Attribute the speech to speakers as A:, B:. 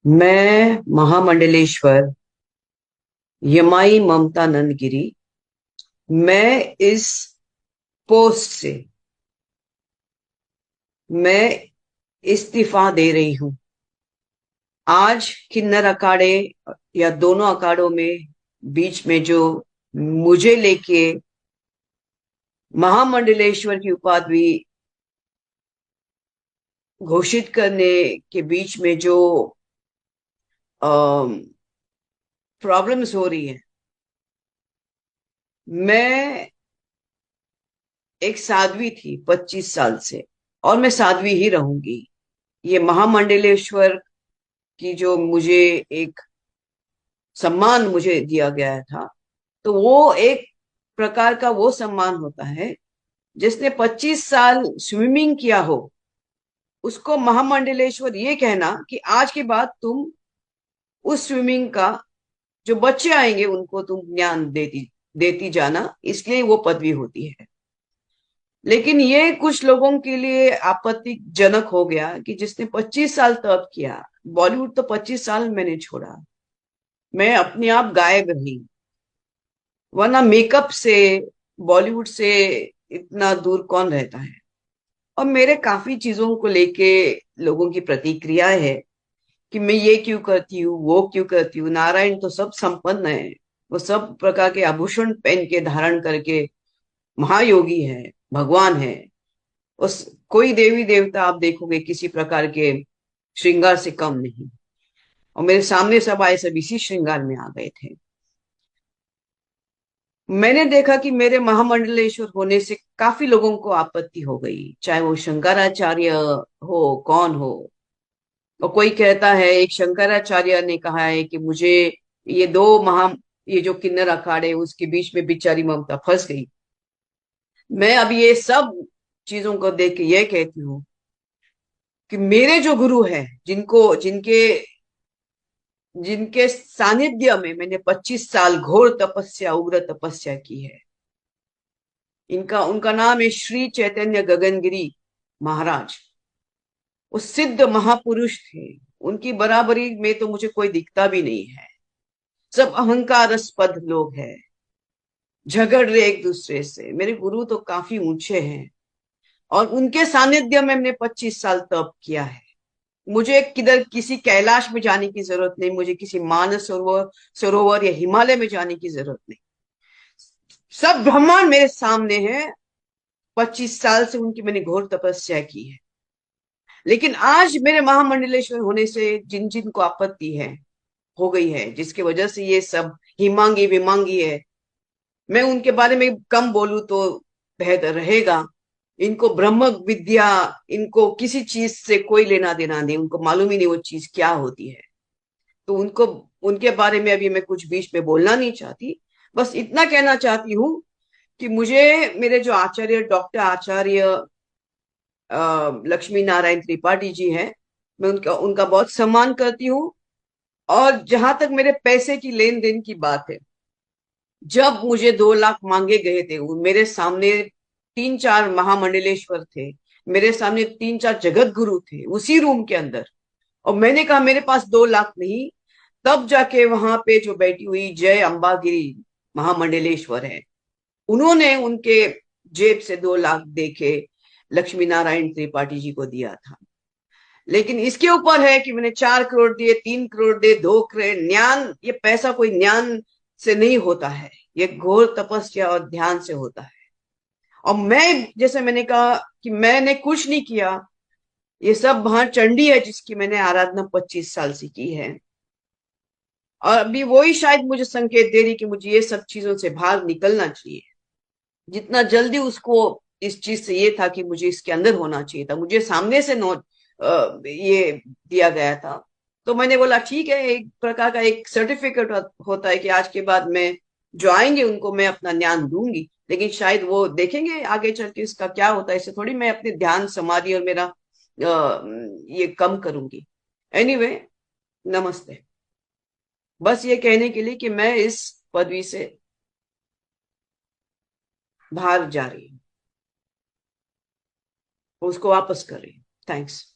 A: मैं महामंडलेश्वर यमाई ममता नंदगिरी। मैं इस पोस्ट से मैं इस्तीफा दे रही हूं। आज किन्नर अखाड़े या दोनों अखाड़ों में बीच में जो मुझे लेके महामंडलेश्वर की उपाधि घोषित करने के बीच में जो प्रॉब्लम्स हो रही है। मैं एक साध्वी थी 25 साल से, और मैं साध्वी ही रहूंगी। ये महामंडलेश्वर की जो मुझे एक सम्मान मुझे दिया गया था, तो वो एक प्रकार का वो सम्मान होता है। जिसने 25 साल स्विमिंग किया हो, उसको महामंडलेश्वर ये कहना कि आज के बाद तुम उस स्विमिंग का जो बच्चे आएंगे उनको तुम ज्ञान देती देती जाना, इसलिए वो पदवी होती है। लेकिन ये कुछ लोगों के लिए आपत्तिजनक हो गया कि जिसने 25 साल तप किया। बॉलीवुड तो 25 साल मैंने छोड़ा, मैं अपने आप गायब रही, वरना मेकअप से बॉलीवुड से इतना दूर कौन रहता है। और मेरे काफी चीजों को लेके लोगों की प्रतिक्रिया है कि मैं ये क्यों करती हूँ, वो क्यों करती हूँ। नारायण तो सब संपन्न है, वो सब प्रकार के आभूषण पहन के धारण करके महायोगी है, भगवान है। उस कोई देवी देवता आप देखोगे किसी प्रकार के श्रृंगार से कम नहीं। और मेरे सामने सब आए, सब इसी श्रृंगार में आ गए थे। मैंने देखा कि मेरे महामंडलेश्वर होने से काफी लोगों को आपत्ति हो गई, चाहे वो शंकराचार्य हो, कौन हो। और कोई कहता है, एक शंकराचार्य ने कहा है कि मुझे ये दो महा ये जो किन्नर अखाड़े उसके बीच में बेचारी ममता फंस गई। मैं अब ये सब चीजों को देख के ये कहती हूँ कि मेरे जो गुरु हैं, जिनको जिनके जिनके सानिध्य में मैंने 25 साल घोर तपस्या, उग्र तपस्या की है, इनका उनका नाम है श्री चैतन्य गगनगिरी महाराज। वो सिद्ध महापुरुष थे। उनकी बराबरी में तो मुझे कोई दिखता भी नहीं है। सब अहंकारास्पद लोग हैं, झगड़ रहे एक दूसरे से। मेरे गुरु तो काफी ऊंचे हैं, और उनके सानिध्य में मैंने 25 साल तप किया है। मुझे किधर किसी कैलाश में जाने की जरूरत नहीं, मुझे किसी मानस सरोवर सरोवर या हिमालय में जाने की जरूरत नहीं। सब ब्रह्मांड मेरे सामने है। 25 साल से उनकी मैंने घोर तपस्या की है। लेकिन आज मेरे महामंडलेश्वर होने से जिन जिन को आपत्ति है, हो गई है, जिसकी वजह से ये सब हिमांगी विमांगी है, मैं उनके बारे में कम बोलूं तो बेहतर रहेगा। इनको ब्रह्म विद्या, इनको किसी चीज से कोई लेना देना नहीं, उनको मालूम ही नहीं वो चीज क्या होती है। तो उनको उनके बारे में अभी मैं कुछ बीच में बोलना नहीं चाहती। बस इतना कहना चाहती हूँ कि मुझे मेरे जो आचार्य, डॉक्टर आचार्य लक्ष्मी नारायण त्रिपाठी जी हैं, मैं उनका उनका बहुत सम्मान करती हूँ। और जहां तक मेरे पैसे की लेन देन की बात है, जब मुझे 2 लाख मांगे गए थे, मेरे सामने 3 4 महामंडलेश्वर थे, मेरे सामने 3 4 जगत गुरु थे उसी रूम के अंदर। और मैंने कहा मेरे पास 2 लाख नहीं। तब जाके वहां पे जो बैठी हुई जय अंबागिरी महामंडलेश्वर है, उन्होंने उनके जेब से 2 लाख देके लक्ष्मी नारायण त्रिपाठी जी को दिया था। लेकिन इसके ऊपर है कि मैंने 4 करोड़ दिए, 3 करोड़ दिए, 2 करोड़। ज्ञान, ये पैसा कोई ज्ञान से नहीं होता है, ये घोर तपस्या और ध्यान से होता है। और मैं, जैसे मैंने कहा कि मैंने कुछ नहीं किया, ये सब वहां चंडी है जिसकी मैंने आराधना 25 साल से की है। और अभी वही शायद मुझे संकेत दे रही कि मुझे ये सब चीजों से बाहर निकलना चाहिए। जितना जल्दी उसको इस चीज से ये था कि मुझे इसके अंदर होना चाहिए था, मुझे सामने से नो ये दिया गया था। तो मैंने बोला ठीक है, एक प्रकार का एक सर्टिफिकेट होता है कि आज के बाद मैं जो आएंगे उनको मैं अपना ज्ञान दूंगी। लेकिन शायद वो देखेंगे आगे चल के इसका क्या होता है। इससे थोड़ी मैं अपने ध्यान समाधि और मेरा ये कम करूंगी। एनीवे, नमस्ते। बस ये कहने के लिए कि मैं इस पदवी से बाहर जा रही हूँ, उसको वापस कर रही हूँ। थैंक्स।